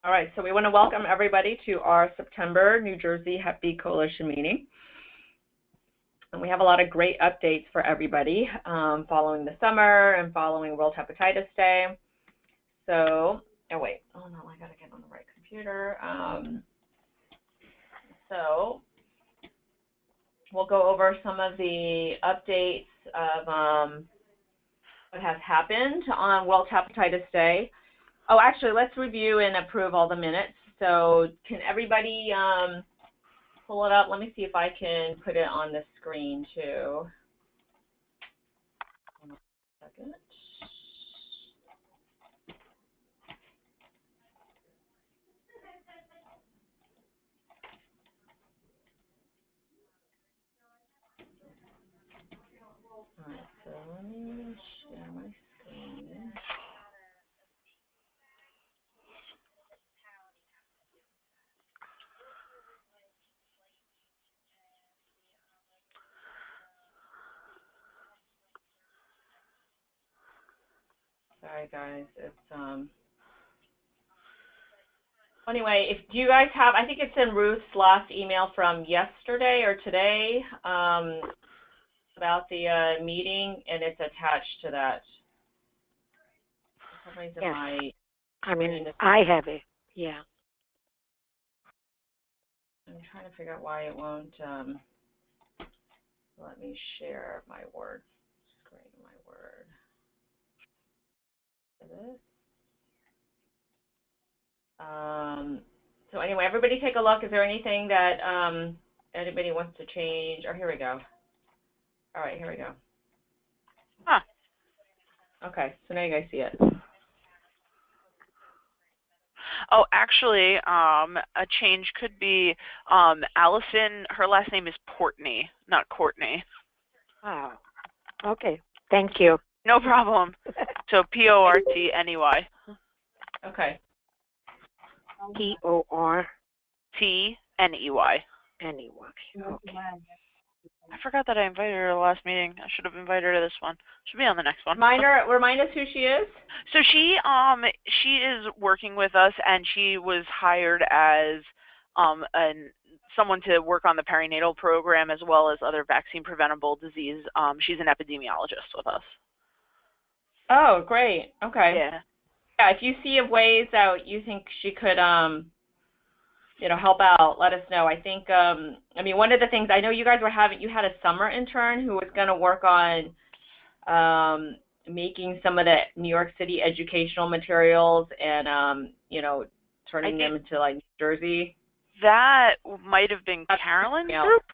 All right, so we want to welcome everybody to our September New Jersey Hep B Coalition meeting. And we have a lot of great updates for everybody following the summer and following World Hepatitis Day. So, oh no, I got to get on the right computer. So, we'll go over some of the updates of what has happened on World Hepatitis Day. Oh, actually, let's review and approve all the minutes. So can everybody pull it up? Let me see if I can put it on the screen too. Hold on a second. All right, so let me share my screen. Sorry guys, it's anyway, if do you guys have, I think it's in Ruth's last email from yesterday or today about the meeting, and it's attached to that. For some reason yes. I have it, yeah. I'm trying to figure out why it won't let me share my Word screen, my Word. So anyway, everybody take a look. Is there anything that anybody wants to change? Or here we go. All right, here we go. Huh. Okay, so now you guys see it. Oh, actually, a change could be Allison, her last name is Portney, not Courtney. Oh, okay. Thank you. No problem. So Portney. Okay. Portney. Okay. I forgot that I invited her to the last meeting. I should have invited her to this one. She'll be on the next one. Remind us who she is. So she is working with us, and she was hired as someone to work on the perinatal program as well as other vaccine preventable disease. She's an epidemiologist with us. Oh, great. Okay. Yeah. Yeah, if you see of ways that you think she could help out, let us know. I think I mean, one of the things I know you guys you had a summer intern who was going to work on making some of the New York City educational materials and turning them into like New Jersey. That might have been Carolyn's group.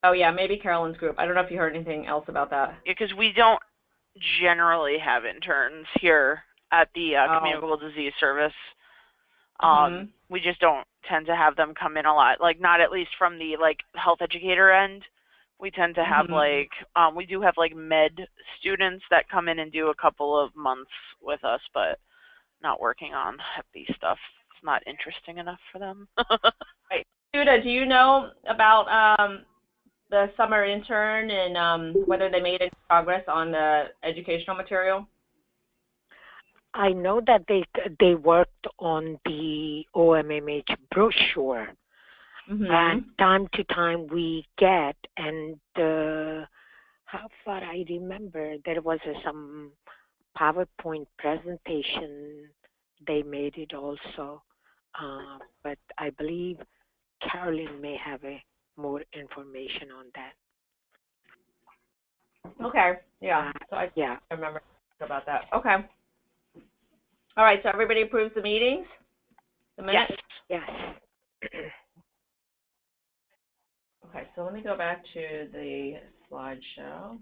Oh yeah, maybe Carolyn's group. I don't know if you heard anything else about that. Yeah, because we don't generally have interns here at the Communicable Disease Service. We just don't tend to have them come in a lot, like not at least from the health educator end. We tend to have we do have med students that come in and do a couple of months with us, but not working on Hep B stuff. It's not interesting enough for them. Right. Judah, do you know about the summer intern and whether they made any progress on the educational material? I know that they worked on the OMMH brochure. And time to time we get, and how far I remember, there was some PowerPoint presentation. They made it also, but I believe Carolyn may have more information on that. Okay, yeah. So I remember about that. Okay. All right, so everybody approves the meetings? The minutes? Yes. Okay, so let me go back to the slideshow.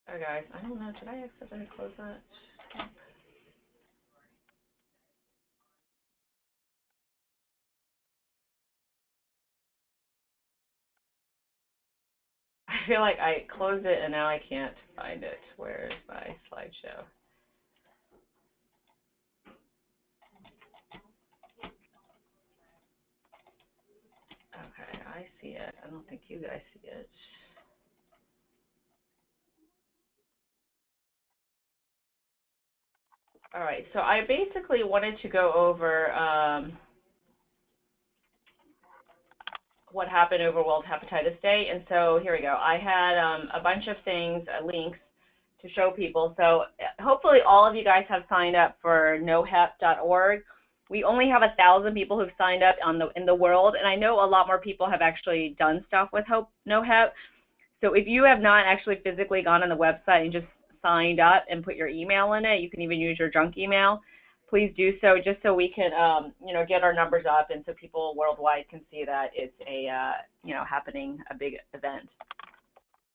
All right, guys, I don't know, did I accidentally close that? I feel like I closed it and now I can't find it. Where's my slideshow? I see it. I don't think you guys see it. All right, so I basically wanted to go over what happened over World Hepatitis Day, and so here we go. I had a bunch of things, links to show people. So hopefully all of you guys have signed up for nohep.org. We only have 1,000 people who've signed up in the world, and I know a lot more people have actually done stuff with NoHep. So if you have not actually physically gone on the website and just signed up and put your email in it, you can even use your junk email. Please do so, just so we can, get our numbers up, and so people worldwide can see that it's a, happening, a big event.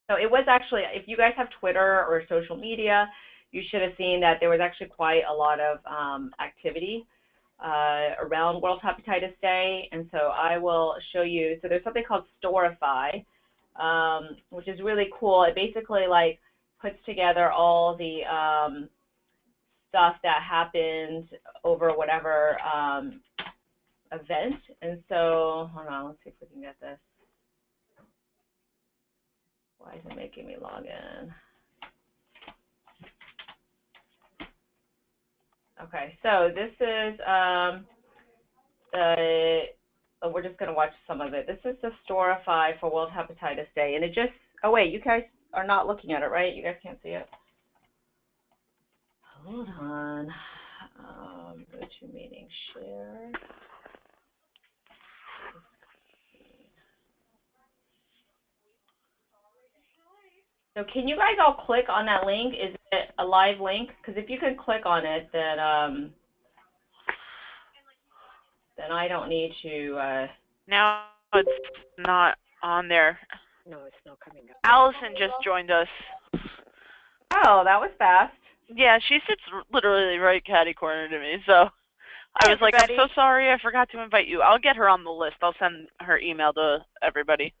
So it was actually, if you guys have Twitter or social media, you should have seen that there was actually quite a lot of activity around World Hepatitis Day, and so I will show you. So there's something called Storify, which is really cool. It basically puts together all the stuff that happened over whatever event. And so, hold on, let's see if we can get this. Why is it making me log in? Okay, so this is we're just going to watch some of it. This is the Storify for World Hepatitis Day. And it just, oh wait, you guys are not looking at it, right? You guys can't see it? Hold on. Go to meeting, share. So can you guys all click on that link? Is it a live link? Because if you can click on it, then I don't need to. Now it's not on there. No, it's not coming up. Allison just joined us. Oh, that was fast. Yeah, she sits literally right catty corner to me, so I was like, I'm so sorry, I forgot to invite you. I'll get her on the list. I'll send her email to everybody.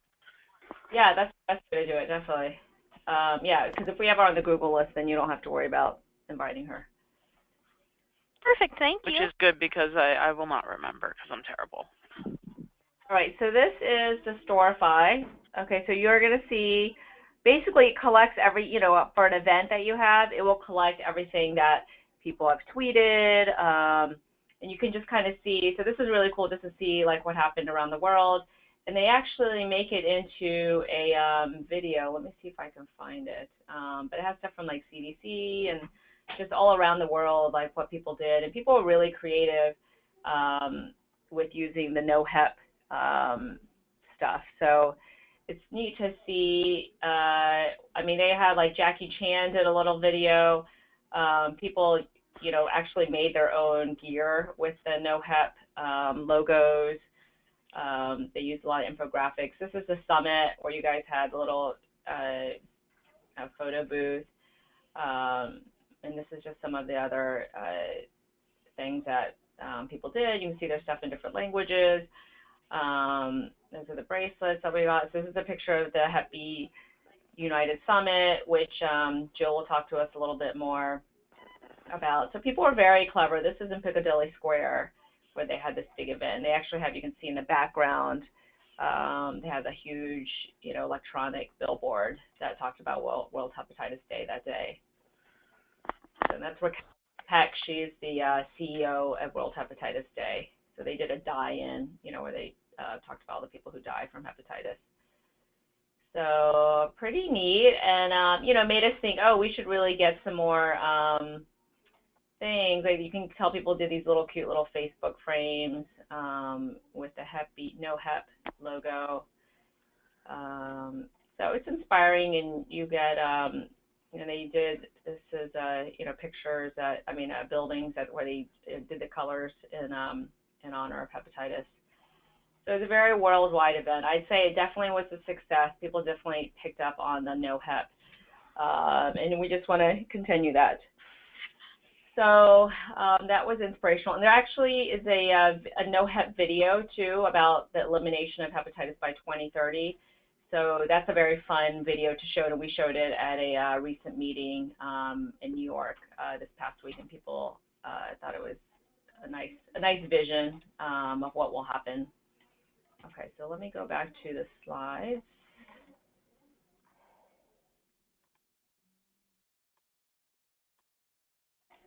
Yeah, that's the best way to do it, definitely. Yeah, because if we have her on the Google list, then you don't have to worry about inviting her. Perfect, thank you. Which is good because I will not remember because I'm terrible. All right, so this is the Storify. Okay, so you're going to see, basically it collects every, for an event that you have, it will collect everything that people have tweeted, and you can just kind of see, so this is really cool just to see what happened around the world. And they actually make it into a video. Let me see if I can find it. But it has stuff from CDC and just all around the world, what people did. And people were really creative with using the NoHep stuff. So it's neat to see. They had Jackie Chan did a little video. People, actually made their own gear with the NoHep logos. They used a lot of infographics. This is the summit where you guys had a little photo booth. And this is just some of the other things that people did. You can see their stuff in different languages. Those are the bracelets that we got. So this is a picture of the Hep B United Summit, which Jill will talk to us a little bit more about. So people were very clever. This is in Piccadilly Square, where they had this big event. They actually have, you can see in the background, they have a huge, electronic billboard that talked about World Hepatitis Day that day. And that's Raquel Peck. She's the CEO of World Hepatitis Day. So they did a die-in, where they talked about all the people who die from hepatitis. So pretty neat, and made us think, oh, we should really get some more things. You can tell people did these little cute little Facebook frames with the NoHep logo. So it's inspiring, and you get they did, this is pictures that buildings where they did the colors in honor of hepatitis. So it's a very worldwide event. I'd say it definitely was a success. People definitely picked up on the NoHep, and we just want to continue that. So that was inspirational. And there actually is a NoHep video, too, about the elimination of hepatitis by 2030. So that's a very fun video to show, and we showed it at a recent meeting in New York this past week, and people thought it was a nice vision of what will happen. Okay, so let me go back to the slides.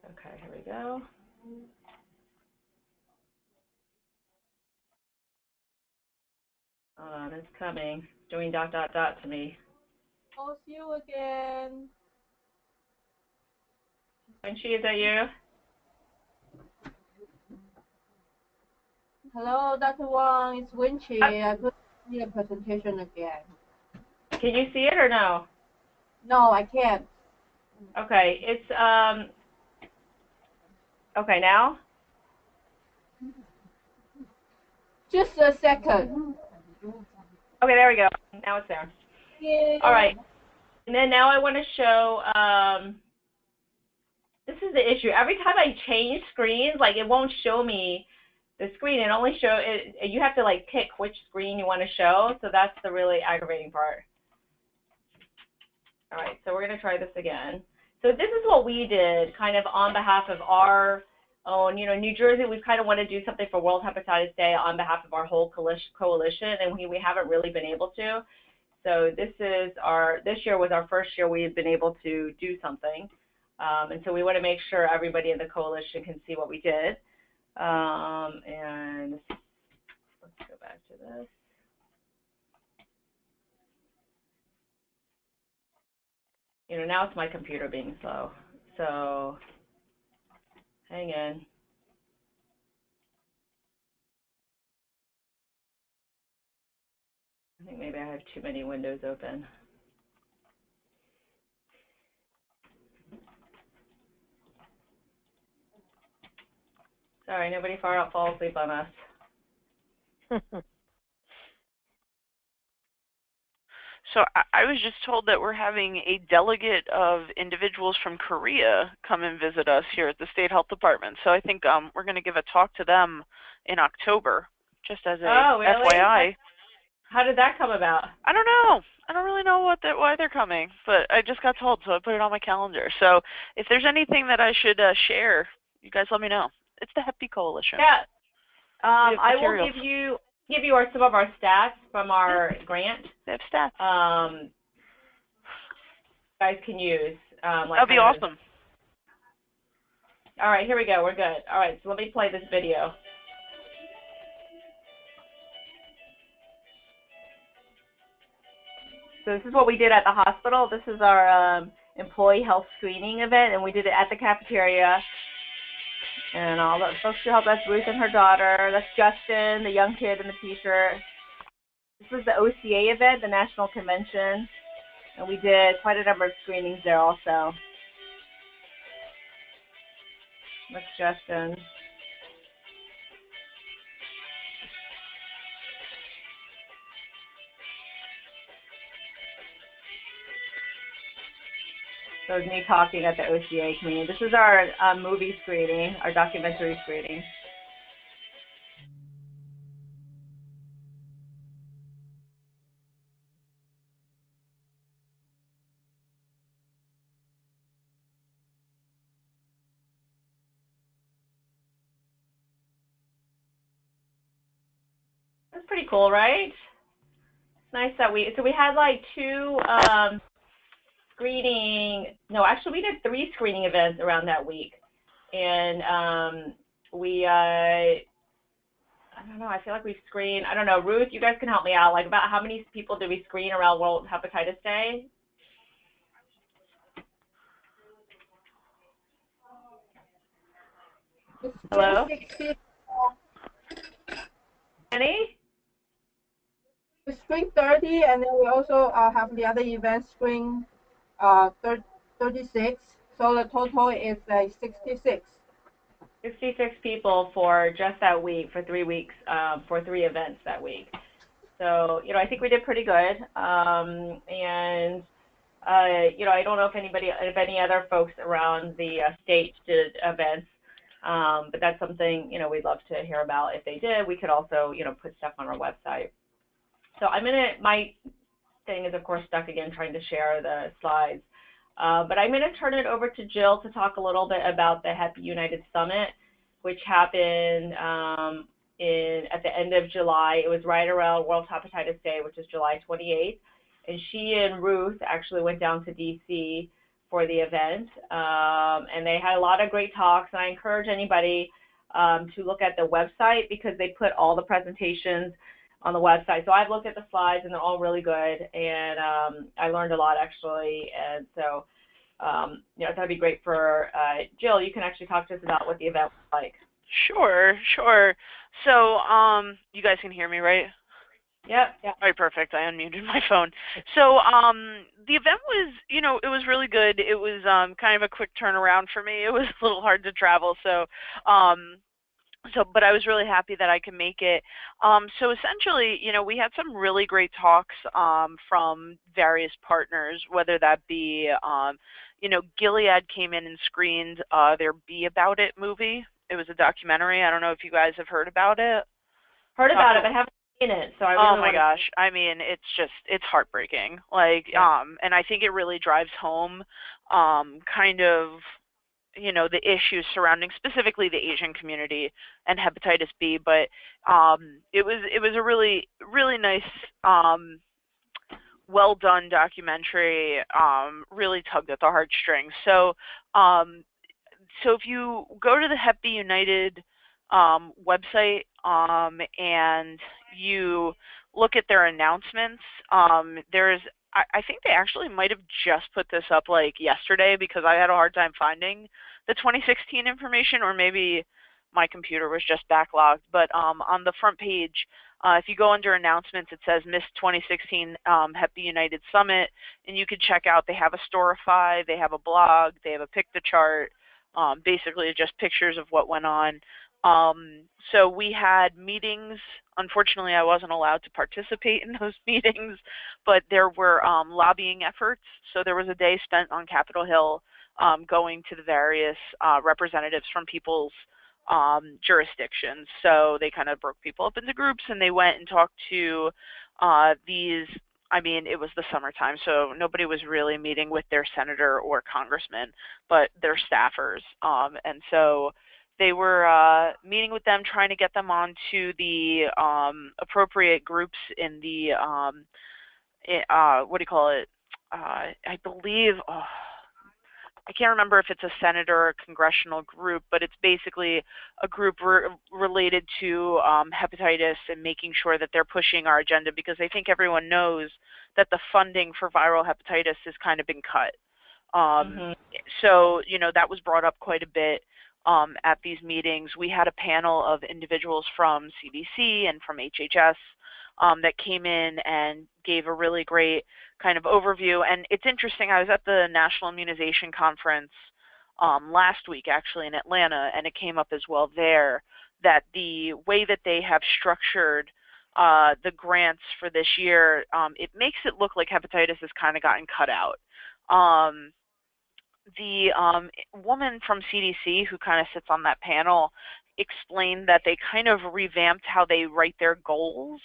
Okay, here we go. It's coming. It's doing ... to me. Oh, see you again. Wenchi, is that you? Hello, Dr. Wang. It's Winchi. I couldn't see the presentation again. Can you see it or no? No, I can't. Okay, it's okay now. Just a second. Okay, there we go. Now it's there. Yeah. All right, and then now I want to show. This is the issue. Every time I change screens, like it won't show me the screen. It only show it. You have to like pick which screen you want to show. So that's the really aggravating part. All right, so we're going to try this again. So this is what we did kind of on behalf of our own, you know, New Jersey, we kind of want to do something for World Hepatitis Day on behalf of our whole coalition, and we haven't really been able to. So this year was our first year we've been able to do something. And so we want to make sure everybody in the coalition can see what we did. And let's go back to this. You know, now it's my computer being slow. So hang in. I think maybe I have too many windows open. Sorry, nobody fall asleep on us. So I was just told that we're having a delegate of individuals from Korea come and visit us here at the State Health Department. So I think we're going to give a talk to them in October, just as a really? FYI. How did that come about? I don't know. I don't really know why they're coming, but I just got told, so I put it on my calendar. So if there's anything that I should share, you guys let me know. It's the Hep B Coalition. Yeah. I will give you some of our stats from our grant. They have stats. You guys can use. That'd be awesome. All right, here we go. We're good. All right, so let me play this video. So this is what we did at the hospital. This is our employee health screening event, and we did it at the cafeteria. And all the folks who helped us, Ruth and her daughter. That's Justin, the young kid in the t-shirt. This was the OCA event, the National Convention. And we did quite a number of screenings there also. That's Justin. So it was me talking at the OCA community. This is our movie screening, our documentary screening. That's pretty cool, right? It's nice that we had like two we did 3 screening events around that week. And I don't know, I feel like we've screened, I don't know, Ruth, you guys can help me out, like about how many people did we screen around World Hepatitis Day? Hello? Any? We screen 30, and then we also have the other event screen 36. So the total is 66. 66 people for just that week, for 3 weeks, for 3 events that week. So, you know, I think we did pretty good. And you know, I don't know if any other folks around the state did events, but that's something, you know, we'd love to hear about. If they did, we could also, you know, put stuff on our website. So my thing is, of course, stuck again trying to share the slides. But I'm going to turn it over to Jill to talk a little bit about the Hep United Summit, which happened at the end of July. It was right around World Hepatitis Day, which is July 28th. And she and Ruth actually went down to DC for the event. And they had a lot of great talks. And I encourage anybody to look at the website because they put all the presentations on the website. So I've looked at the slides and they're all really good. And I learned a lot actually. And so, that'd be great for Jill. You can actually talk to us about what the event was like. Sure. So, you guys can hear me, right? Yep. All right, perfect. I unmuted my phone. So, the event was, it was really good. It was kind of a quick turnaround for me. It was a little hard to travel, but I was really happy that I could make it. So essentially, we had some really great talks from various partners, whether that be, Gilead came in and screened their Be About It movie. It was a documentary. I don't know if you guys have heard about it. Heard about it, but haven't seen it. So I really oh my gosh, I mean, it's heartbreaking. And I think it really drives home, kind of, the issues surrounding specifically the Asian community and hepatitis B. But it was a really, really nice, well done documentary. Really tugged at the heartstrings. So if you go to the Hep B United website and you look at their announcements, I think they actually might have just put this up like yesterday because I had a hard time finding the 2016 information, or maybe my computer was just backlogged. But on the front page, if you go under announcements, it says Miss 2016 Hep B United Summit, and you can check out, they have a Storify, they have a blog, they have a pick the chart, basically just pictures of what went on. So we had meetings. Unfortunately, I wasn't allowed to participate in those meetings, but there were lobbying efforts. So there was a day spent on Capitol Hill going to the various representatives from people's jurisdictions. So they kind of broke people up into groups, and they went and talked to these. I mean, it was the summertime, so nobody was really meeting with their senator or congressman, but their staffers. And so they were meeting with them, trying to get them onto the appropriate groups in the, what do you call it? I believe, I can't remember if it's a senator or a congressional group, but it's basically a group related to hepatitis and making sure that they're pushing our agenda, because I think everyone knows that the funding for viral hepatitis has kind of been cut. So, that was brought up quite a bit at these meetings. We had a panel of individuals from CDC and from HHS that came in and gave a really great kind of overview. And it's interesting, I was at the National Immunization Conference last week, actually, in Atlanta, and it came up as well there that the way that they have structured the grants for this year, it makes it look like hepatitis has kind of gotten cut out. The woman from CDC who kind of sits on that panel explained that they kind of revamped how they write their goals.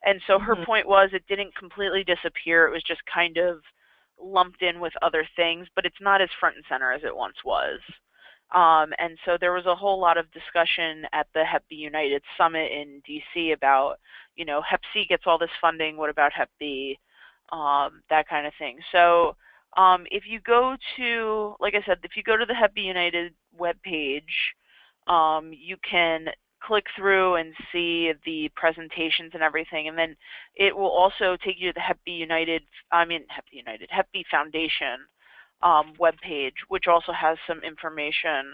And so her point was it didn't completely disappear. It was just kind of lumped in with other things, but it's not as front and center as it once was. And so there was a whole lot of discussion at the Hep B United Summit in DC about, Hep C gets all this funding, what about Hep B, that kind of thing. So if you go to, like I said, if you go to the Hep B United webpage, you can click through and see the presentations and everything, and then it will also take you to the Hep B Foundation webpage, which also has some information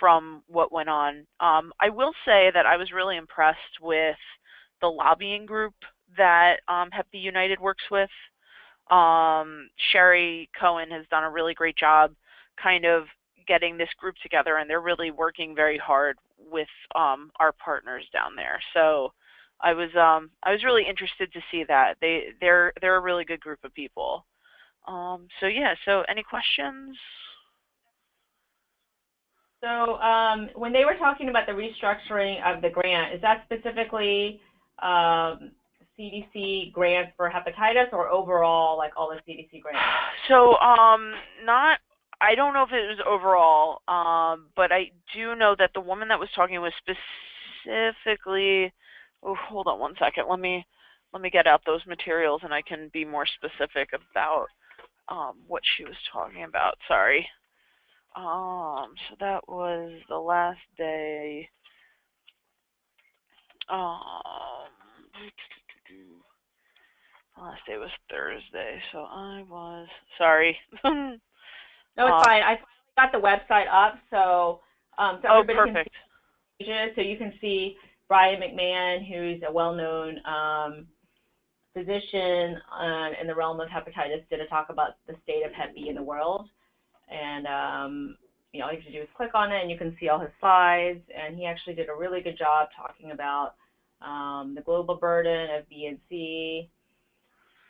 from what went on. I will say that I was really impressed with the lobbying group that Hep B United works with. Sherry Cohen has done a really great job kind of getting this group together, and they're really working very hard with our partners down there. So I was really interested to see that. They're a really good group of people. So yeah, so any questions? So when they were talking about the restructuring of the grant, is that specifically CDC grants for hepatitis or overall, like all the CDC grants? So I don't know if it was overall, but I do know that the woman that was talking was specifically, oh, hold on one second. Let me get out those materials and I can be more specific about what she was talking about. Sorry. So that was the last day. The last day was Thursday, so I was sorry. No, it's fine. I got the website up, so everybody perfect. can see pages. So you can see Brian McMahon, who's a well-known physician in the realm of hepatitis, did a talk about the state of Hep B in the world, and all you have to do is click on it, and you can see all his slides. And he actually did a really good job talking about the global burden of B and C.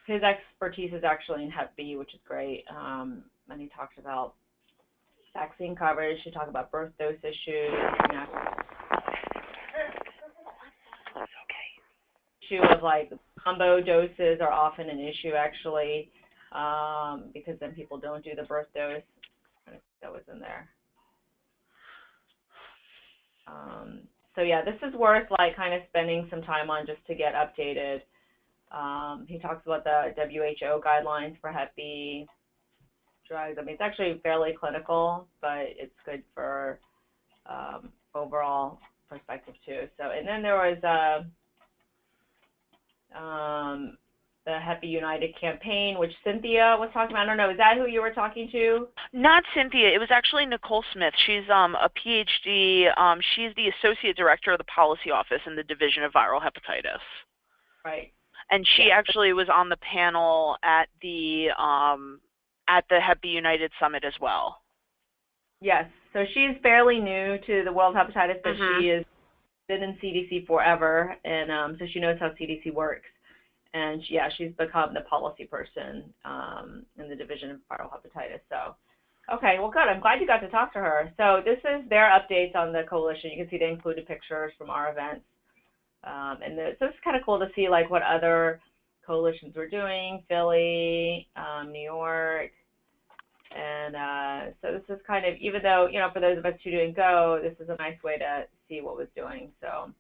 His expertise is actually in Hep B, which is great. And he talked about vaccine coverage. He talked about birth dose issues. Issue of like combo doses are often an issue actually, because then people don't do the birth dose. That was in there. So yeah, this is worth like kind of spending some time on just to get updated. He talks about the WHO guidelines for Hep B drugs. I mean, it's actually fairly clinical, but it's good for overall perspective too. So, and then there was the Hep B United campaign, which Cynthia was talking about. I don't know, is that who you were talking to? Not Cynthia. It was actually Nicole Smith. She's a PhD. She's the associate director of the policy office in the Division of Viral Hepatitis. Right. And she actually was on the panel at the Hep B United Summit as well. Yes. So she's fairly new to the World Hepatitis, but she has been in CDC forever, and so she knows how CDC works. And she's become the policy person in the Division of Viral Hepatitis. So, okay, well, good. I'm glad you got to talk to her. So this is their updates on the coalition. You can see they included pictures from our events. So it's kind of cool to see like what other coalitions were doing, Philly, New York. And so this is kind of, even though, for those of us who didn't go, this is a nice way to see what was doing. So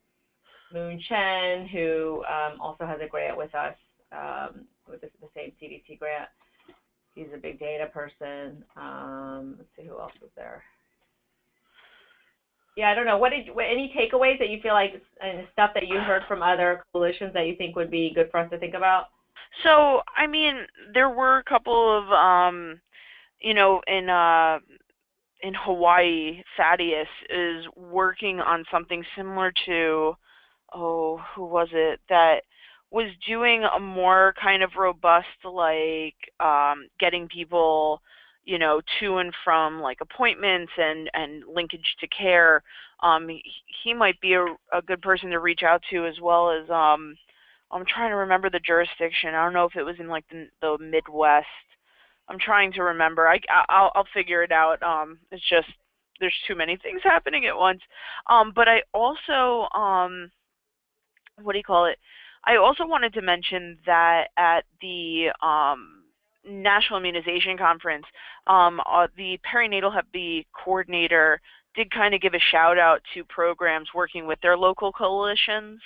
Moon Chen, who also has a grant with us, with the same CDC grant. He's a big data person. Let's see who else was there. Yeah, I don't know. Any takeaways that you feel like, and stuff that you heard from other coalitions that you think would be good for us to think about? So, I mean, there were a couple of, in Hawaii, Thaddeus is working on something similar to, who was it, that was doing a more kind of robust, like, getting people, to and from like appointments and linkage to care. He might be a good person to reach out to, as well as I'm trying to remember the jurisdiction. I don't know if it was in like the Midwest. I'm trying to remember. I'll figure it out. It's just there's too many things happening at once. But I also I also wanted to mention that at the National Immunization Conference, the perinatal Hep B coordinator did kind of give a shout out to programs working with their local coalitions,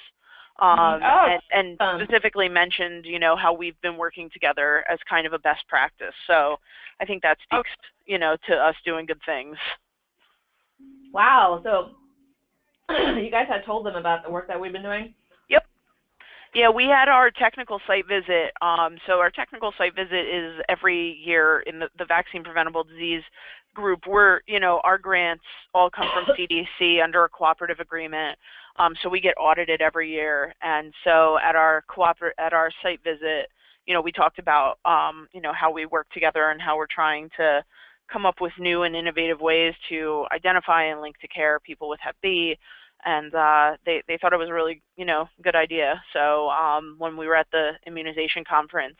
and specifically mentioned, how we've been working together as kind of a best practice. So I think that speaks, to us doing good things. Wow. So you guys had told them about the work that we've been doing? Yep. Yeah, we had our technical site visit. So our technical site visit is every year in the vaccine preventable disease group. We're, our grants all come from CDC under a cooperative agreement. So we get audited every year. And so at our site visit, we talked about, how we work together and how we're trying to come up with new and innovative ways to identify and link to care people with Hep B. And they thought it was a really, good idea. So when we were at the immunization conference,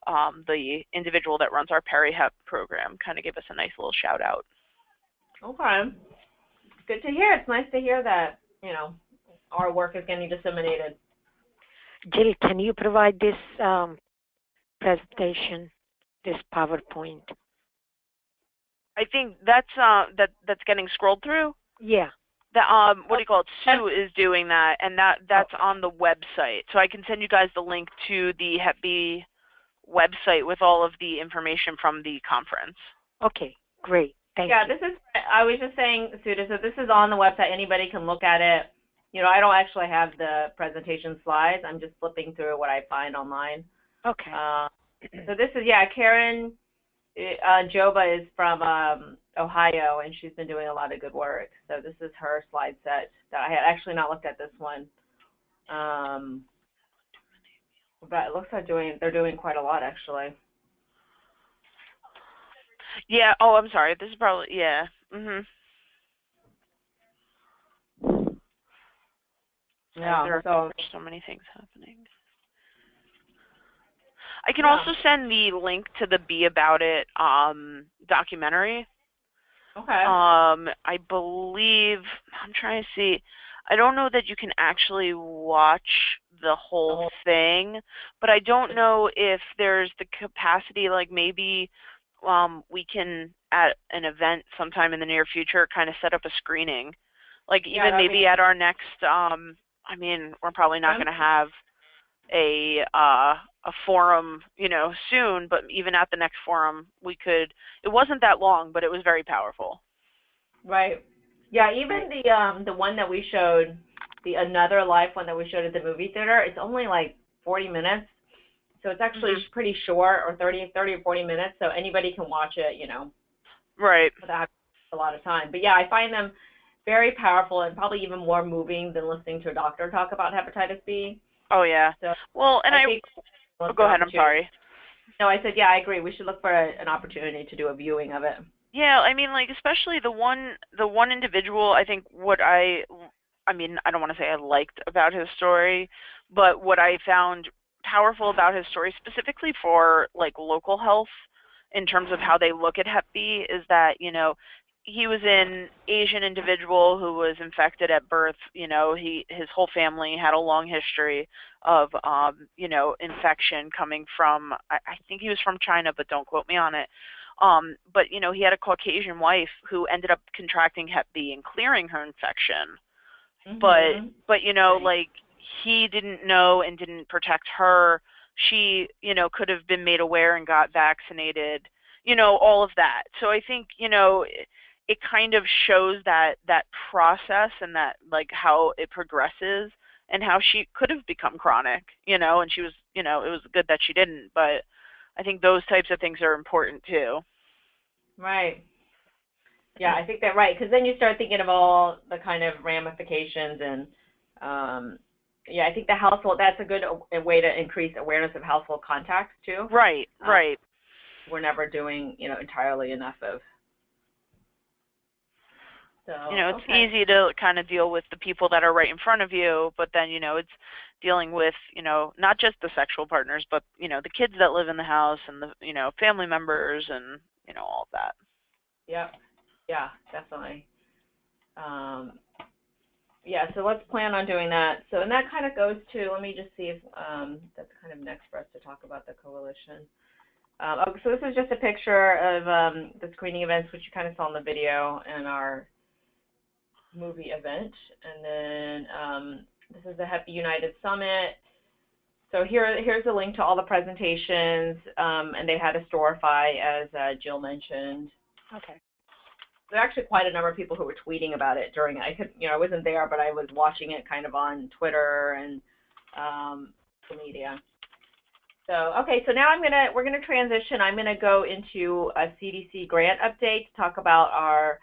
the individual that runs our peri-hep program kind of gave us a nice little shout out. Okay. Good to hear. It's nice to hear that, our work is getting disseminated. Jill, can you provide this presentation, this PowerPoint? I think that's getting scrolled through. Yeah. what do you call it? Sue is doing that, and that's on the website. So I can send you guys the link to the Hep B website with all of the information from the conference. Okay, great. Thank you. Yeah, I was just saying, Suda, so this is on the website. Anybody can look at it. You know, I don't actually have the presentation slides. I'm just flipping through what I find online. Okay. So this is, Karen Joba is from Ohio, and she's been doing a lot of good work. So this is her slide set that I had actually not looked at this one. But it looks like they're doing quite a lot, actually. Yeah. Oh, I'm sorry. This is probably, yeah. Yeah. There So are so many things happening. I can also send the link to the Be About It documentary. Okay. I believe, I'm trying to see, I don't know that you can actually watch the whole thing, but I don't know if there's the capacity, like maybe we can, at an event sometime in the near future, kind of set up a screening. Like even maybe at our next, I mean, we're probably not going to have a forum, you know, soon, but even at the next forum, we could. It wasn't that long, but it was very powerful. Right. Yeah. Even the one that we showed, the Another Life one that we showed at the movie theater, it's only like 40 minutes, so it's actually pretty short, or 30 or 40 minutes, so anybody can watch it, you know. Right. Without a lot of time. But yeah, I find them very powerful and probably even more moving than listening to a doctor talk about hepatitis B. Oh yeah. So, well, and go ahead. I'm sorry. No, I said yeah, I agree. We should look for an opportunity to do a viewing of it. Yeah, I mean, like especially the one individual. I think what I mean, I don't want to say I liked about his story, but what I found powerful about his story, specifically for like local health, in terms of how they look at Hep B, is that, you know, he was an Asian individual who was infected at birth. You know, his whole family had a long history of, you know, infection coming from, I think he was from China, but don't quote me on it. But, you know, he had a Caucasian wife who ended up contracting Hep B and clearing her infection. But, you know, like he didn't know and didn't protect her. She, you know, could have been made aware and got vaccinated, you know, all of that. So I think, you know, it kind of shows that process and that like how it progresses and how she could have become chronic, you know, and she was, you know, it was good that she didn't, but I think those types of things are important too. Right. Yeah, I think that right, because then you start thinking of all the kind of ramifications and yeah, I think the household, that's a good way to increase awareness of household contacts too. Right, right. We're never doing, you know, entirely enough of. So, you know, it's easy to kind of deal with the people that are right in front of you, but then, you know, it's dealing with, you know, not just the sexual partners, but, you know, the kids that live in the house and the, you know, family members and, you know, all of that. Yep. Yeah, definitely. Yeah, so let's plan on doing that. So, and that kind of goes to, let me just see if that's kind of next for us to talk about the coalition. Okay, so this is just a picture of the screening events, which you kind of saw in the video, and our movie event. And then this is the Hep B United Summit. So here's the link to all the presentations, and they had a Storify, as Jill mentioned. Okay. There are actually quite a number of people who were tweeting about it during it. I wasn't there, but I was watching it kind of on Twitter and social media. So, okay, so now we're gonna transition. I'm gonna go into a CDC grant update to talk about our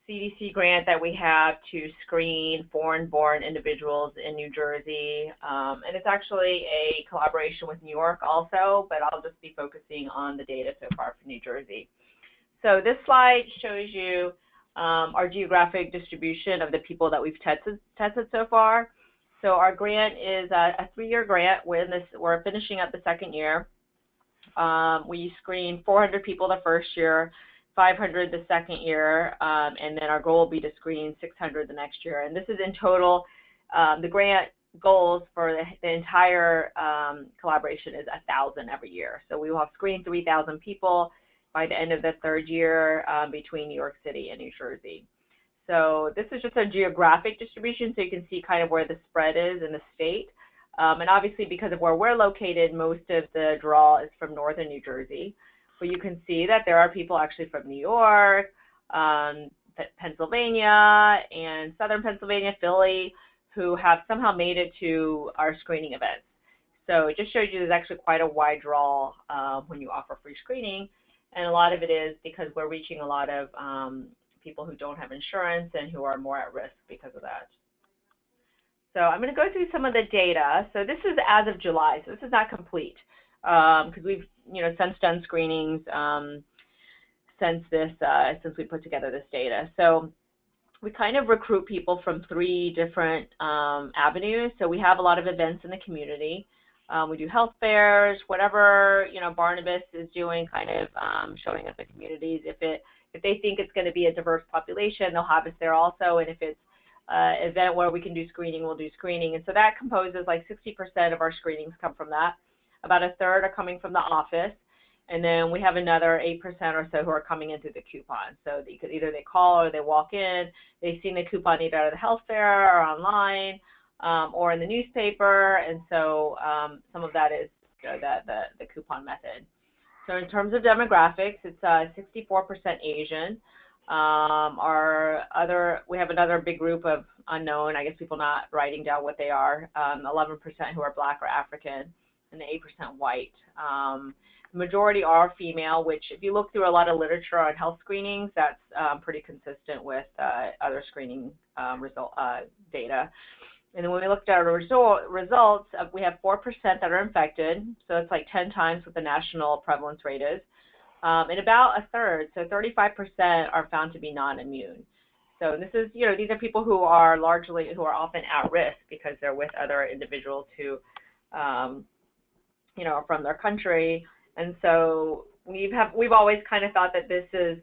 CDC grant that we have to screen foreign-born individuals in New Jersey, and it's actually a collaboration with New York also, but I'll just be focusing on the data so far for New Jersey. So this slide shows you our geographic distribution of the people that we've tested so far. So our grant is a 3-year grant. We're finishing up the second year. We screened 400 people the first year, 500 the second year, and then our goal will be to screen 600 the next year. And this is in total. The grant goals for the entire collaboration is 1,000 every year. So we will have screened 3,000 people by the end of the third year between New York City and New Jersey. So this is just a geographic distribution, so you can see kind of where the spread is in the state. And obviously, because of where we're located, most of the draw is from northern New Jersey. But you can see that there are people actually from New York, Pennsylvania, and southern Pennsylvania, Philly, who have somehow made it to our screening events. So it just shows you there's actually quite a wide draw when you offer free screening. And a lot of it is because we're reaching a lot of people who don't have insurance and who are more at risk because of that. So I'm going to go through some of the data. So this is as of July, so this is not complete because we've since done screenings since we put together this data. So we kind of recruit people from 3 different avenues. So we have a lot of events in the community. We do health fairs, whatever Barnabas is doing, kind of showing up in communities. If they think it's going to be a diverse population, they'll have us there also. And if it's an event where we can do screening, we'll do screening. And so that composes like 60% of our screenings come from that. About a third are coming from the office. And then we have another 8% or so who are coming in through the coupon. So either they call or they walk in. They've seen the coupon either at the health fair or online or in the newspaper. And so some of that is the coupon method. So in terms of demographics, it's 64% Asian. We have another big group of unknown, I guess people not writing down what they are, 11% who are Black or African, and 8% white. The majority are female, which if you look through a lot of literature on health screenings, that's pretty consistent with other screening data. And then when we looked at our results, we have 4% that are infected, so it's like 10 times what the national prevalence rate is. And about a third, so 35%, are found to be non-immune. So this is, these are people who are often at risk because they're with other individuals who, are from their country. And so we've always kind of thought that this is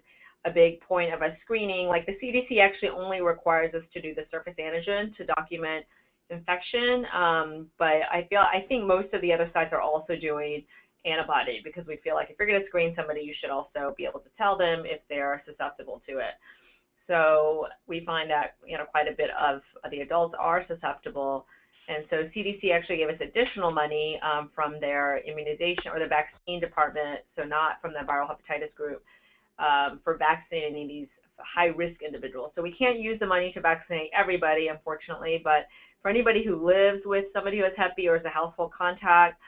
a big point of a screening. Like the CDC actually only requires us to do the surface antigen to document infection, but I think most of the other sites are also doing antibody because we feel like if you're going to screen somebody, you should also be able to tell them if they're susceptible to it. So we find that quite a bit of the adults are susceptible, and so CDC actually gave us additional money from their immunization or the vaccine department, so not from the viral hepatitis group, for vaccinating these high-risk individuals. So we can't use the money to vaccinate everybody, unfortunately, but for anybody who lives with somebody who has Hep B or is a household contact,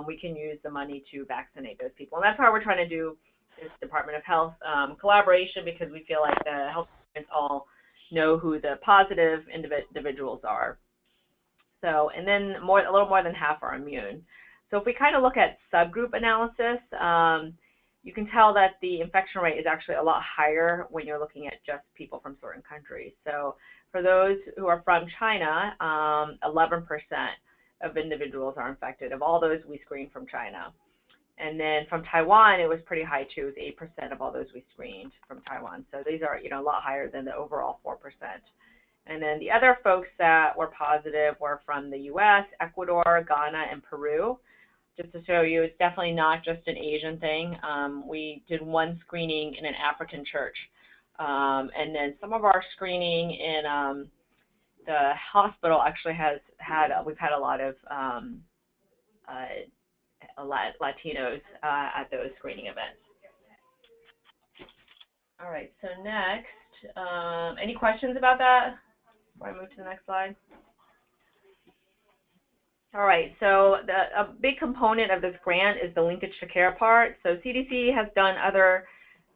we can use the money to vaccinate those people. And that's why we're trying to do this Department of Health collaboration, because we feel like the health departments all know who the positive individuals are. So, and then a little more than half are immune. So if we kind of look at subgroup analysis, you can tell that the infection rate is actually a lot higher when you're looking at just people from certain countries. So for those who are from China, 11% of individuals are infected. Of all those, we screened from China. And then from Taiwan, it was pretty high too. It was 8% of all those we screened from Taiwan. So these are, a lot higher than the overall 4%. And then the other folks that were positive were from the U.S., Ecuador, Ghana, and Peru. Just to show you, it's definitely not just an Asian thing. We did one screening in an African church. And then some of our screening in the hospital actually we've had a lot of Latinos at those screening events. All right, so next, any questions about that before I move to the next slide? All right, so a big component of this grant is the linkage to care part. So CDC has done other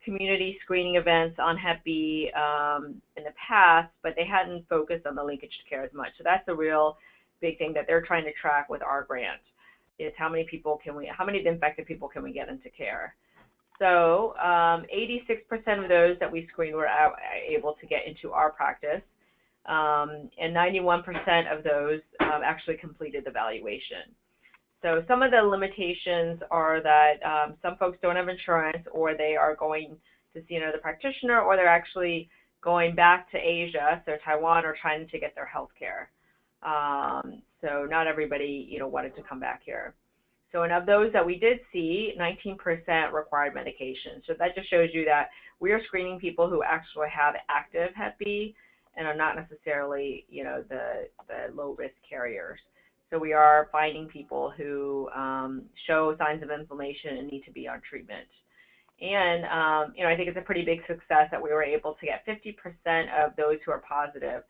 community screening events on Hep B in the past, but they hadn't focused on the linkage to care as much. So that's a real big thing that they're trying to track with our grant, is how many infected people can we get into care. So 86% of those that we screened were able to get into our practice, and 91% of those actually completed the evaluation. So some of the limitations are that some folks don't have insurance, or they are going to see another practitioner, or they're actually going back to Asia, so Taiwan, or trying to get their health care. So not everybody, wanted to come back here. So, and of those that we did see, 19% required medication. So that just shows you that we are screening people who actually have active Hep B and are not necessarily, the low-risk carriers. So we are finding people who show signs of inflammation and need to be on treatment. And, I think it's a pretty big success that we were able to get 50% of those who are positive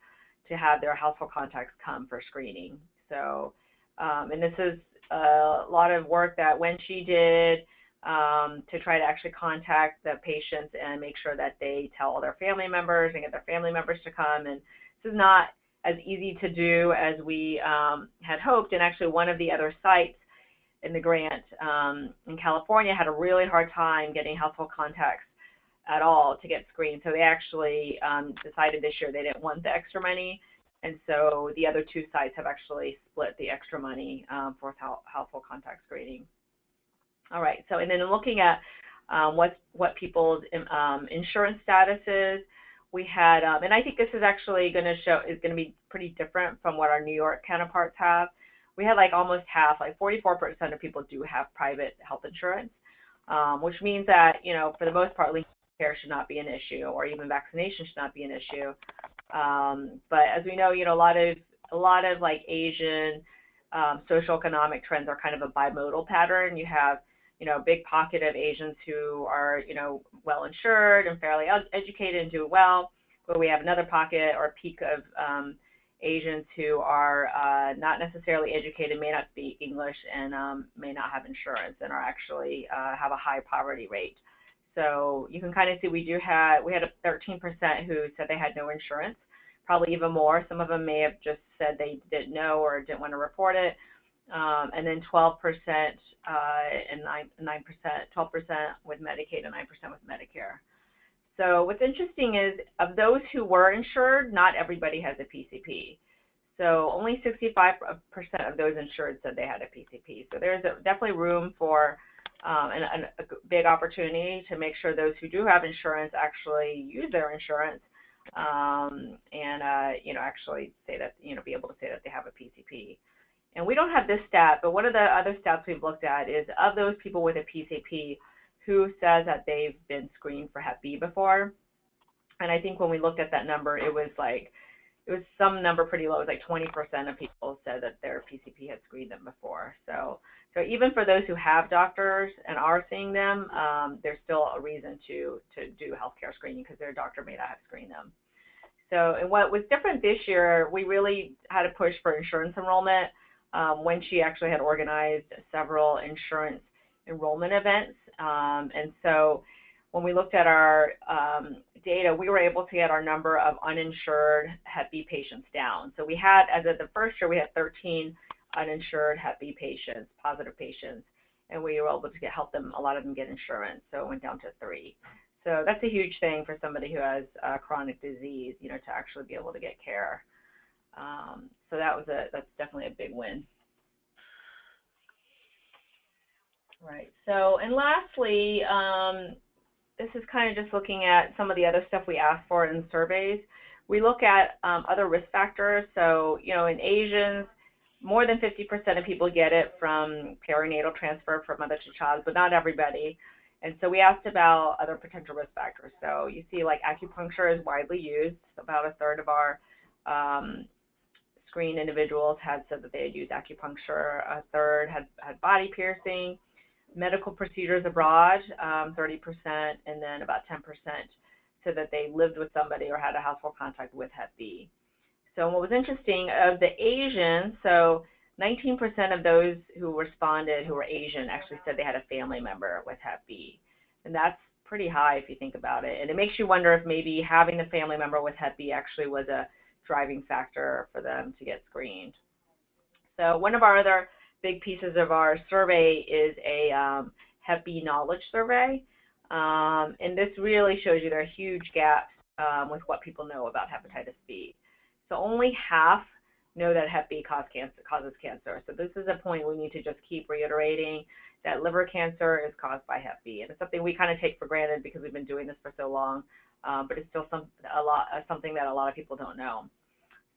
to have their household contacts come for screening. So, and this is a lot of work that Wenxi did to try to actually contact the patients and make sure that they tell all their family members and get their family members to come. And this is not as easy to do as we had hoped. And actually, one of the other sites in the grant in California had a really hard time getting household contacts at all to get screened. So they actually decided this year they didn't want the extra money. And so the other two sites have actually split the extra money for household contact screening. All right, so and then looking at what people's insurance status is, we had, and I think this is actually going to be pretty different from what our New York counterparts have. We had like almost half, like 44% of people do have private health insurance, which means that, for the most part, care should not be an issue, or even vaccination should not be an issue. But as we know, a lot of like Asian socioeconomic trends are kind of a bimodal pattern. You have, a big pocket of Asians who are, well insured and fairly educated and do well, but we have another pocket or peak of Asians who are not necessarily educated, may not speak English, and may not have insurance, and are actually have a high poverty rate. So you can kind of see we had a 13% who said they had no insurance, probably even more. Some of them may have just said they didn't know or didn't want to report it. And then 12% and 9%, 12% with Medicaid and 9% with Medicare. So what's interesting is of those who were insured, not everybody has a PCP. So only 65% of those insured said they had a PCP. So there's definitely room for a big opportunity to make sure those who do have insurance actually use their insurance and actually say that, be able to say that they have a PCP. And we don't have this stat, but one of the other stats we've looked at is of those people with a PCP who says that they've been screened for Hep B before. And I think when we looked at that number, it was some number pretty low. It was like 20% of people said that their PCP had screened them before. So even for those who have doctors and are seeing them, there's still a reason to do healthcare screening because their doctor may not have screened them. So, and what was different this year, we really had to push for insurance enrollment. When she actually had organized several insurance enrollment events. And so when we looked at our data, we were able to get our number of uninsured Hep B patients down. So we had, as of the first year, we had 13 uninsured Hep B patients, positive patients, and we were able to help them, a lot of them get insurance. So it went down to 3. So that's a huge thing for somebody who has chronic disease, to actually be able to get care. So that's definitely a big win. Right. So, and lastly, this is kind of just looking at some of the other stuff we asked for in surveys. We look at other risk factors. So, in Asians, more than 50% of people get it from perinatal transfer from mother to child, but not everybody. And so we asked about other potential risk factors. So you see like acupuncture is widely used. About a third of our screened individuals had said that they had used acupuncture. A third had body piercing. Medical procedures abroad, 30%, and then about 10% said that they lived with somebody or had a household contact with Hep B. So what was interesting, of the Asians, so 19% of those who responded who were Asian actually said they had a family member with Hep B. And that's pretty high if you think about it. And it makes you wonder if maybe having the family member with Hep B actually was a driving factor for them to get screened. So one of our other big pieces of our survey is a Hep B knowledge survey. And this really shows you there are huge gaps with what people know about hepatitis B. So only half know that Hep B causes cancer. So this is a point we need to just keep reiterating, that liver cancer is caused by Hep B. And it's something we kind of take for granted because we've been doing this for so long, but it's still something that a lot of people don't know.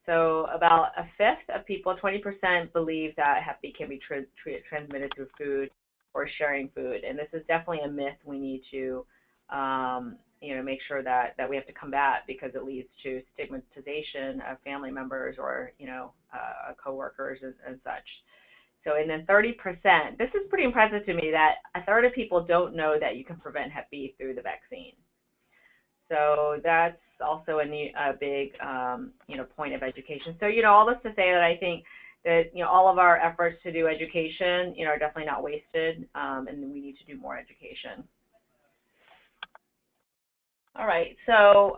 So about a fifth of people, 20%, believe that Hep B can be transmitted through food or sharing food. And this is definitely a myth we need to, make sure that we have to combat, because it leads to stigmatization of family members or, coworkers and such. So, and then 30%, this is pretty impressive to me, that a third of people don't know that you can prevent Hep B through the vaccine. So that's also a big, point of education. So, all this to say that I think that, all of our efforts to do education, are definitely not wasted, and we need to do more education. All right, so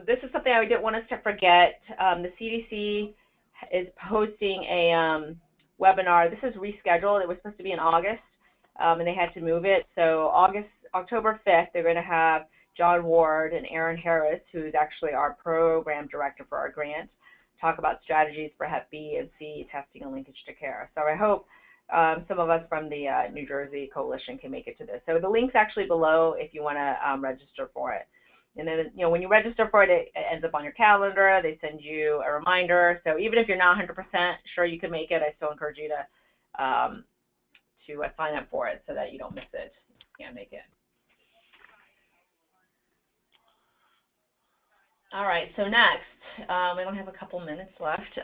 this is something I didn't want us to forget. The CDC is hosting a webinar. This is rescheduled. It was supposed to be in August, and they had to move it. So October 5th, they're going to have John Ward and Aaron Harris, who's actually our program director for our grant, talk about strategies for Hep B and C testing and linkage to care. So I hope some of us from the New Jersey Coalition can make it to this. So the link's actually below if you want to register for it. And then, when you register for it, it ends up on your calendar. They send you a reminder. So even if you're not 100% sure you can make it, I still encourage you to sign up for it so that you don't miss it. You can't make it. All right, so next, we only have a couple minutes left.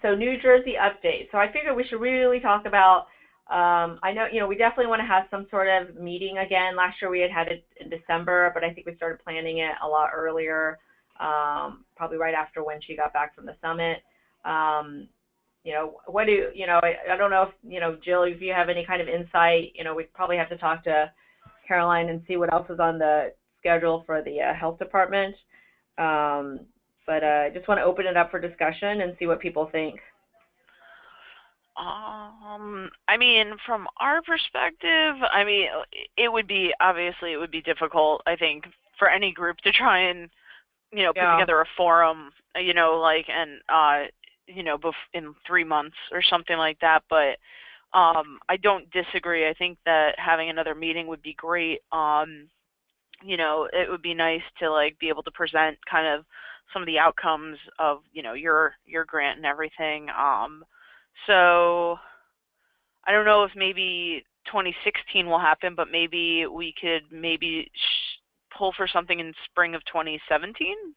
So New Jersey update. So I figured we should really talk about, I know, we definitely want to have some sort of meeting again. Last year we had it in December, but I think we started planning it a lot earlier, probably right after when she got back from the summit. What do I don't know if, Jill, if you have any kind of insight. We probably have to talk to Caroline and see what else is on the schedule for the health department. But I just want to open it up for discussion and see what people think. I mean, from our perspective, it would be difficult, I think, for any group to try and, put together a forum, in 3 months or something like that. But I don't disagree. I think that having another meeting would be great. It would be nice to be able to present kind of some of the outcomes of, your grant and everything. So I don't know if maybe 2016 will happen, but maybe we could pull for something in spring of 2017.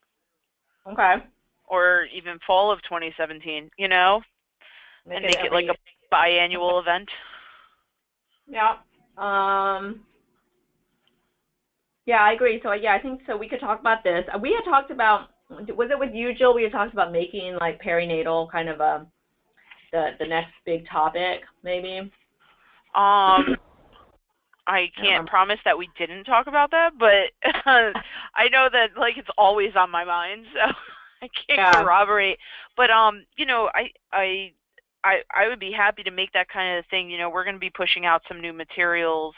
Okay. Or even fall of 2017, and make it like a biannual event. Yeah. Yeah, I agree. So I think so. We could talk about this. We had talked about, was it with you, Jill? We had talked about making perinatal kind of the next big topic, maybe. I can't promise that we didn't talk about that, but I know that it's always on my mind, so I can't corroborate. But I would be happy to make that kind of thing. We're going to be pushing out some new materials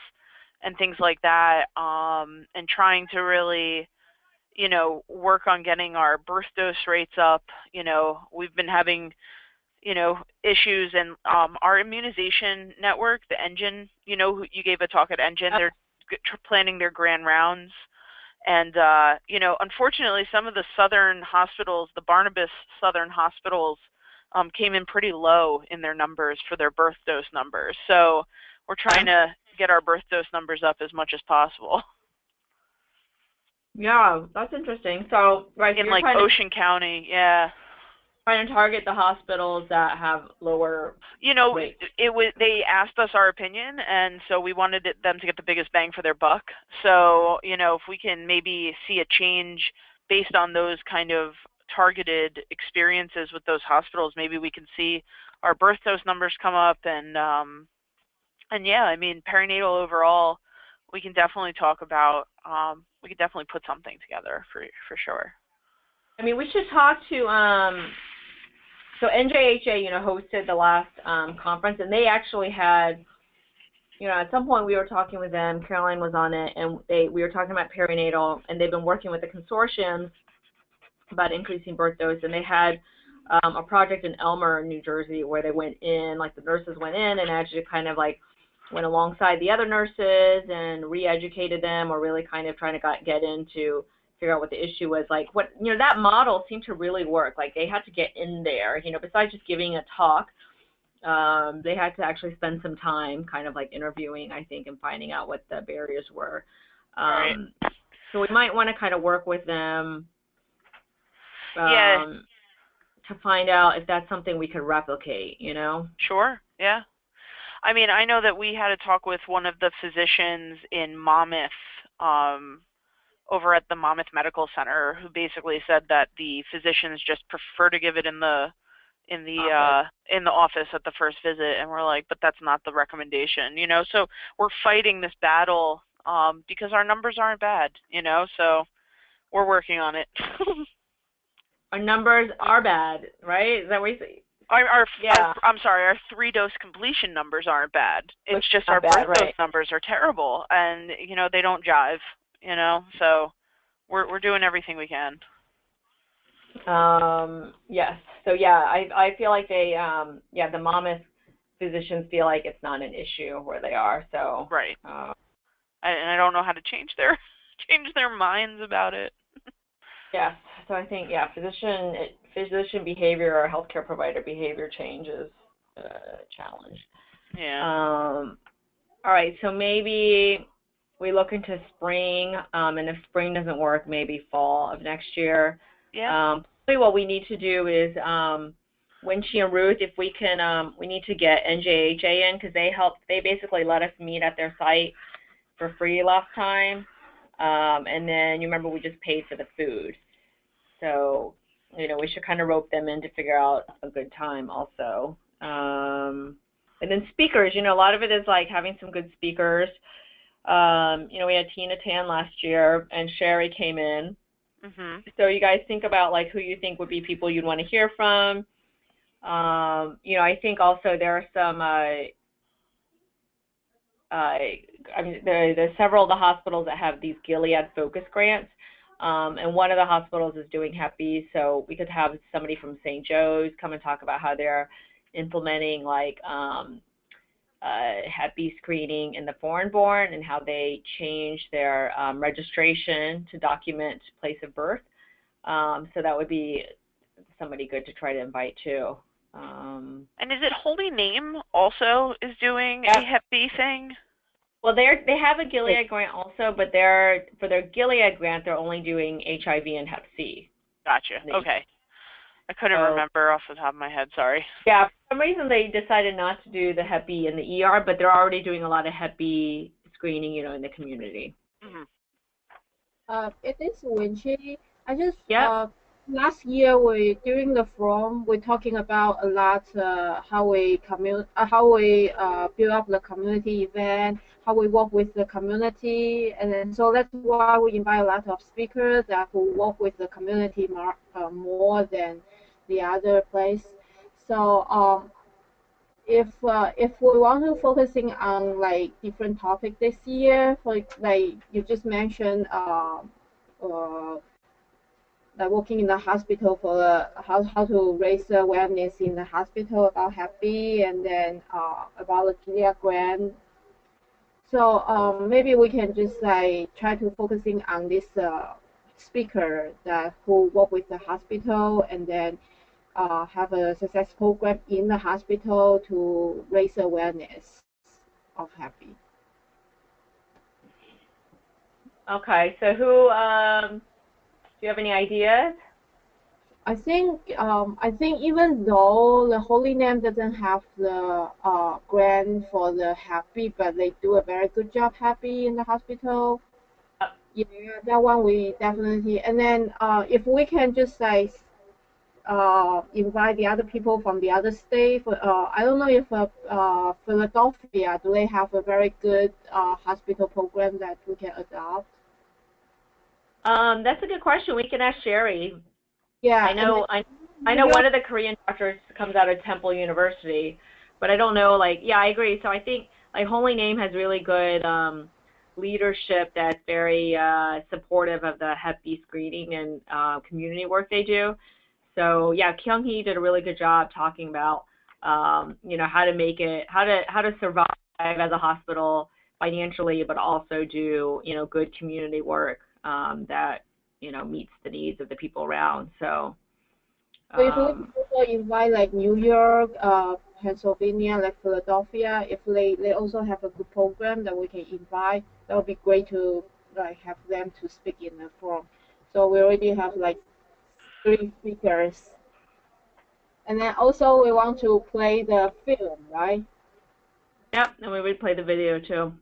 and things like that, and trying to really, work on getting our birth dose rates up. We've been having, issues, and our immunization network, the Engine, you gave a talk at Engine, they're planning their grand rounds. And, unfortunately, some of the southern hospitals, the Barnabas Southern hospitals, came in pretty low in their numbers for their birth dose numbers. So we're trying to get our birth dose numbers up as much as possible. Yeah, that's interesting. So, right, in Ocean County, yeah. Trying to target the hospitals that have lower rates. They asked us our opinion, and so we wanted them to get the biggest bang for their buck. So, if we can maybe see a change based on those kind of targeted experiences with those hospitals, maybe we can see our birth dose numbers come up, and yeah, perinatal overall, we can definitely talk about. We could definitely put something together for sure. We should talk to so NJHA, hosted the last conference, and they actually had, at some point we were talking with them. Caroline was on it, and we were talking about perinatal, and they've been working with the consortiums about increasing birth dose, and they had a project in Elmer, New Jersey, where they went in, the nurses went in and actually kind of went alongside the other nurses and re-educated them, or really kind of trying to get into figure out what the issue was. Like what, that model seemed to really work. Like they had to get in there, besides just giving a talk, they had to actually spend some time kind of like interviewing, I think, and finding out what the barriers were. Right. So we might want to kind of work with them to find out if that's something we could replicate, Sure, yeah. I mean, I know that we had a talk with one of the physicians in Monmouth, over at the Monmouth Medical Center, who basically said that the physicians just prefer to give it in the office at the first visit, and we're like, but that's not the recommendation, So we're fighting this battle because our numbers aren't bad, So we're working on it. Our numbers are bad, right? Is that what you say? I'm sorry, our 3-dose completion numbers aren't bad. It's just our birth dose numbers are terrible, and they don't jive. So we're doing everything we can. Yes. So yeah, I feel like they the Monmouth physicians feel like it's not an issue where they are. So right. And I don't know how to change their minds about it. Yes. So I think physician behavior or healthcare provider behavior change is a challenge. Yeah. All right. So maybe we look into spring, and if spring doesn't work, maybe fall of next year. Yeah. Probably what we need to do is Winchi and Ruth, if we can, we need to get NJHA in because they basically let us meet at their site for free last time. And then you remember we just paid for the food. So, we should kind of rope them in to figure out a good time also. And then speakers, a lot of it is like having some good speakers. We had Tina Tan last year and Sherry came in. Mm-hmm. So you guys think about like who you think would be people you'd want to hear from. I think also there are some, there's several of the hospitals that have these Gilead focus grants. And one of the hospitals is doing Hep B, so we could have somebody from St. Joe's come and talk about how they're implementing like Hep B screening in the foreign-born and how they change their registration to document place of birth. So that would be somebody good to try to invite too. And is it Holy Name also is doing a Hep B thing? Well, they have a Gilead grant also, but for their Gilead grant, they're only doing HIV and Hep C. Gotcha. Okay. I couldn't remember off the top of my head. Sorry. Yeah, for some reason they decided not to do the Hep B in the ER, but they're already doing a lot of Hep B screening, in the community. Mm-hmm. It is Winchi. I just last year during the forum we're talking about a lot how we build up the community event, how we work with the community, and then so that's why we invite a lot of speakers that who work with the community more than the other place. So if we want to focusing on like different topics this year, for like you just mentioned, like working in the hospital for how to raise awareness in the hospital about Hep B, and then about the Gilead grant. So maybe we can just like try to focusing on this speaker that who work with the hospital, and then have a success program in the hospital to raise awareness of Hep B. Okay, so who? Do you have any ideas? I think even though the Holy Name doesn't have the grant for the Hep B, but they do a very good job Hep B in the hospital. Yeah, that one we definitely. And then if we can just like invite the other people from the other state. I don't know if Philadelphia, do they have a very good hospital program that we can adopt? That's a good question. We can ask Sherry. Yeah, I know one of the Korean doctors comes out of Temple University, but I don't know. Like, yeah, I agree. So I think like Holy Name has really good leadership that's very supportive of the Hep B screening and community work they do. So yeah, Kyung-hee did a really good job talking about how to make it, how to survive as a hospital financially, but also do good community work that meets the needs of the people around. So if we also invite like New York, Pennsylvania, like Philadelphia, if they also have a good program that we can invite, that would be great to like have them to speak in the forum. So we already have like 3 speakers. And then also we want to play the film, right? Yep, and we would play the video too.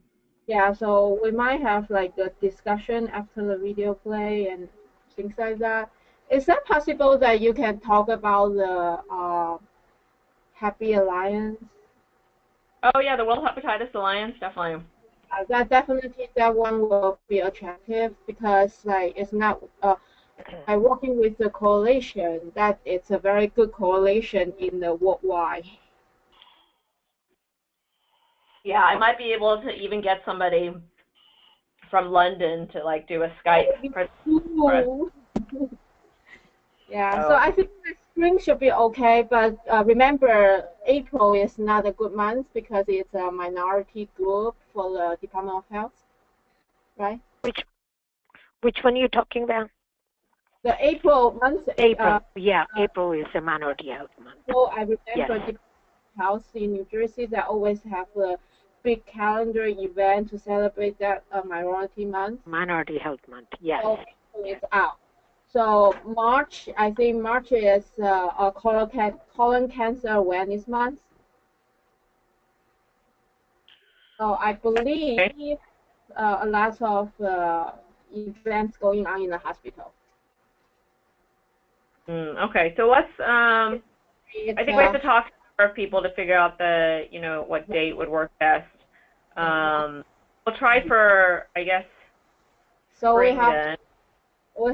Yeah, so we might have like a discussion after the video play and things like that. Is that possible that you can talk about the Happy Alliance? Oh yeah, the World Hepatitis Alliance, definitely. That one will be attractive because like it's not by working with the coalition, that it's a very good coalition in the worldwide. Yeah, I might be able to even get somebody from London to like do a Skype Cool. Yeah, so I think the spring should be okay, but remember April is not a good month because it's a minority group for the Department of Health, right? Which one are you talking about? The April month. April, April is a minority health month. So I remember the House in New Jersey that always have a big calendar event to celebrate that minority month. Minority health month, yes. So it's out. So March, I think March is a colon cancer awareness month. So I believe a lot of events going on in the hospital. Okay, so let's. I think we have to talk to people to figure out what date would work best. We'll try for, I guess. So we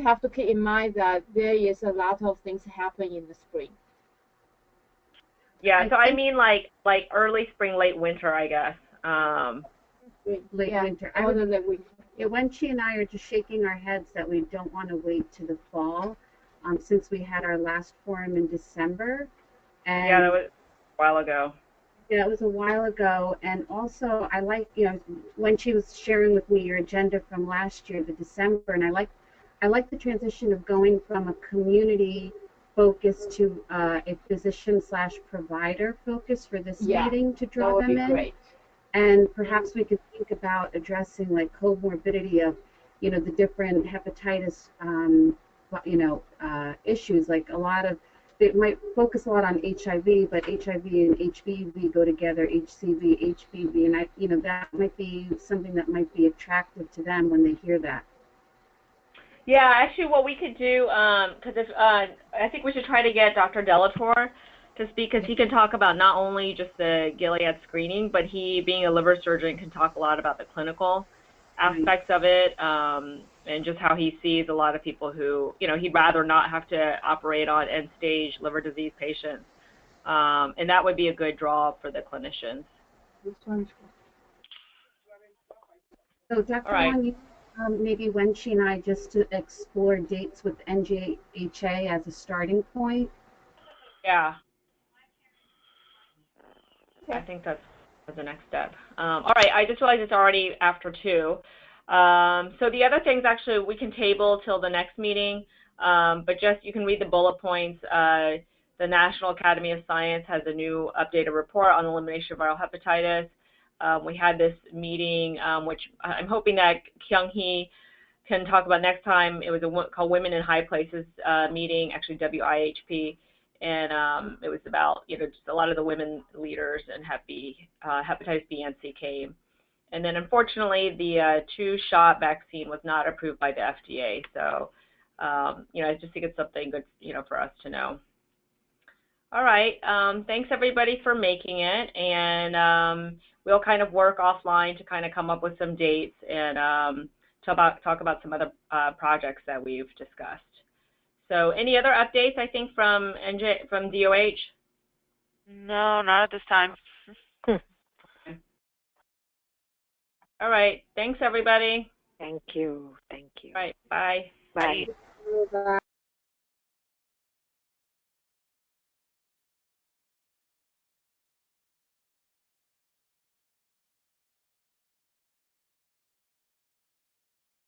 have to keep in mind that there is a lot of things happening in the spring. Yeah, so I mean like early spring, late winter, I guess. Late winter. Wenchi and I are just shaking our heads that we don't want to wait to the fall, since we had our last forum in December. And yeah, that was a while ago. Yeah, it was a while ago. And also, I like, when she was sharing with me your agenda from last year, the December, and I like the transition of going from a community focus to a physician/provider focus for this meeting to draw them in. Great. And perhaps we could think about addressing like comorbidity of, the different hepatitis, issues. Like a lot of, it might focus a lot on HIV, but HIV and HBV go together, HCV, HBV, and that might be something that might be attractive to them when they hear that. Yeah, actually, what we could do, because I think we should try to get Dr. Delator to speak, because he can talk about not only just the Gilead screening, but he, being a liver surgeon, can talk a lot about the clinical aspects of it, and just how he sees a lot of people who, he'd rather not have to operate on end-stage liver disease patients, and that would be a good draw for the clinicians. So Dr. Wang, maybe Wenchi and I just to explore dates with NJHA as a starting point. Yeah. I think that's the next step. All right, I just realized it's already after 2. So the other things actually we can table till the next meeting, but just you can read the bullet points. The National Academy of Science has a new updated report on elimination of viral hepatitis. We had this meeting, which I'm hoping that Kyung-hee can talk about next time. It was called Women in High Places meeting, actually WIHP. And it was about, just a lot of the women leaders and hepatitis B and C came. And then, unfortunately, the 2-shot vaccine was not approved by the FDA. So, I just think it's something good, for us to know. All right. Thanks, everybody, for making it. And we'll kind of work offline to kind of come up with some dates and talk about some other projects that we've discussed. So any other updates, I think, from DOH? No, not at this time. All right. Thanks, everybody. Thank you. Thank you. All right. Bye. Bye. Bye.